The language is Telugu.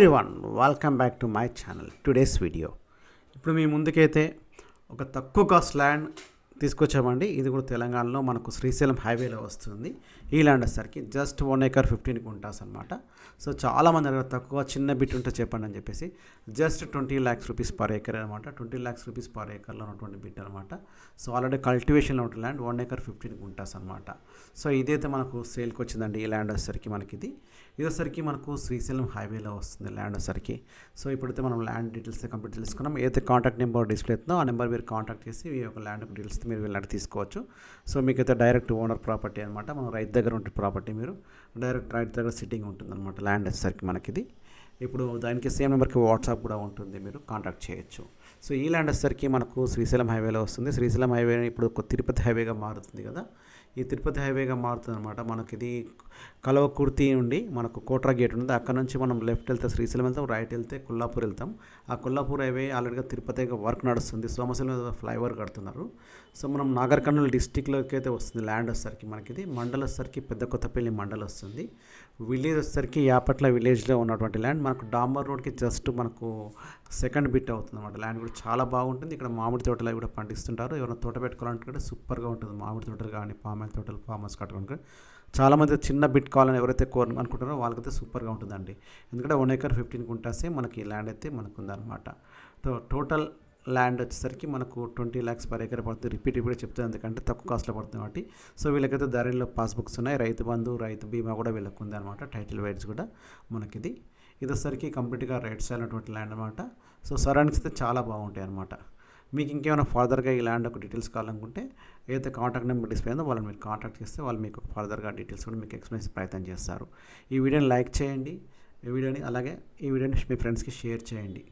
Everyone, welcome back to my channel. Today's video ఇప్పుడు మీ ముందుకైతే ఒక తక్కువ కాస్ట్ ల్యాండ్ తీసుకొచ్చామండి. ఇది కూడా తెలంగాణలో మనకు శ్రీశైలం హైవేలో వస్తుంది. ఈ ల్యాండ్ వచ్చేసరికి జస్ట్ 1 acre 15 గుంటాస్ అనమాట. సో చాలామంది అడిగారు తక్కువ చిన్న బిట్ ఉంటే చెప్పండి అని చెప్పేసి just 20 lakhs rupees per acre అనమాట. 20 lakhs rupees పర్ ఏకర్లో ఉన్నటువంటి బిట్ అనమాట. సో ఆల్రెడీ కల్టివేషన్లో ఉంటుంది ల్యాండ్ 1 acre 15 గుంటాస్ అనమాట. సో ఇదైతే మనకు సేల్కి వచ్చిందండి. ఈ ల్యాండ్ వచ్చేసరికి మనకి ఇది వచ్చేసరికి మనకు శ్రీశైలం హైవేలో వస్తుంది ల్యాండ్ వచ్చేసరికి. సో ఇప్పుడైతే మనం ల్యాండ్ డీటెయిల్స్ కంప్లీట్ తెలుసుకున్నాం. ఏదైతే కాంటాక్ట్ నెంబర్ డిస్ప్లే అవుతుందో ఆ నెంబర్ మీరు కాంటాక్ట్ చేసి ఈ యొక్క ల్యాండ్ డీటెయిల్స్ మీరు వెళ్ళి తీసుకోవచ్చు. సో మీకైతే డైరెక్ట్ ఓనర్ ప్రాపర్టీ అనమాట. మనం రైతు దగ్గర ఉంటే ప్రాపర్టీ మీరు డైరెక్ట్ రైతు దగ్గర సిట్టింగ్ ఉంటుంది అనమాట. ల్యాండ్ వచ్చేసరికి మనకిది ఇప్పుడు దానికి సేమ్ నెంబర్కి వాట్సాప్ కూడా ఉంటుంది, మీరు కాంటాక్ట్ చేయొచ్చు. సో ఈ ల్యాండ్ వచ్చేసరికి మనకు శ్రీశైలం హైవేలో వస్తుంది. శ్రీశైలం హైవే ఇప్పుడు తిరుపతి హైవేగా మారుతుంది కదా. ఈ తిరుపతి హైవేగా మారుతుంది అనమాట. మనకి ఇది కలవకుర్తి నుండి మనకు కోట్రా గేట్ ఉంది. అక్కడ నుంచి మనం లెఫ్ట్ వెళ్తే శ్రీశైలం వెళ్తాం, రైట్ వెళ్తే కొల్లాపూర్ వెళ్తాం. ఆ కొల్లాపూర్ హైవే ఆల్రెడీగా తిరుపతిగా వర్క్ నడుస్తుంది. సోమశిల ఫ్లైఓవర్ కడుతున్నారు. సో మనం నాగర్ కర్నూలు డిస్టిక్లోకి అయితే వస్తుంది ల్యాండ్ వచ్చేసరికి మనకిది. మండల్ వచ్చేసరికి పెద్ద కొత్తపల్లి మండల్ వస్తుంది. విలేజ్ వచ్చేసరికి యాపట్ల విలేజ్లో ఉన్నటువంటి ల్యాండ్. మనకు డాంబర్ రోడ్కి జస్ట్ మనకు సెకండ్ బిట్ అవుతుంది అనమాట. ల్యాండ్ కూడా చాలా బాగుంటుంది. ఇక్కడ మామిడి తోటలు అవి కూడా పండిస్తుంటారు. ఎవరైనా తోట పెట్టుకోవాలంటే సూపర్గా ఉంటుంది. మామిడి తోటలు కానీ పామాయిల్ తోటలు ఫామ్ హౌస్ కట్టుకోవడానికి చాలామంది చిన్న బిట్ కావాలని ఎవరైతే అనుకుంటారో వాళ్ళకైతే సూపర్గా ఉంటుందండి. ఎందుకంటే 1 acre 15 గుంటాసే మనకి ల్యాండ్ అయితే మనకు ఉందన్నమాట. సో టోటల్ ల్యాండ్ వచ్చేసరికి మనకు 20 lakhs పర్ ఏకర్ పడుతుంది. రిపీట్ చెప్తుంది, ఎందుకంటే తక్కువ కాస్ట్లో పడుతుంది కాబట్టి. సో వీళ్ళకైతే ధరలో పాస్బుక్స్ ఉన్నాయి. రైతు బంధు, రైతు బీమా కూడా వీళ్ళకి ఉంది అనమాట. టైటిల్ వైడ్స్ కూడా మనకిది వచ్చేసరికి కంప్లీట్గా రైట్ సైడ్ ఉన్నటువంటి ల్యాండ్ అనమాట. సో సరౌండింగ్స్ అయితే చాలా బాగుంటాయి అనమాట. మీకు ఇంకేమైనా ఫర్దర్గా ఈ ల్యాండ్ ఒక డీటెయిల్స్ కావాలనుకుంటే ఏదైతే కాంటాక్ట్ నెంబర్ డిస్ప్లే ఉందో వాళ్ళని మీరు కాంటాక్ట్ చేస్తే వాళ్ళు మీకు ఫర్దర్గా డీటెయిల్స్ కూడా మీకు ఎక్స్ప్లెయిన్ ప్రయత్నం చేస్తారు. ఈ వీడియోని లైక్ చేయండి, అలాగే ఈ వీడియోని మీ ఫ్రెండ్స్కి షేర్ చేయండి.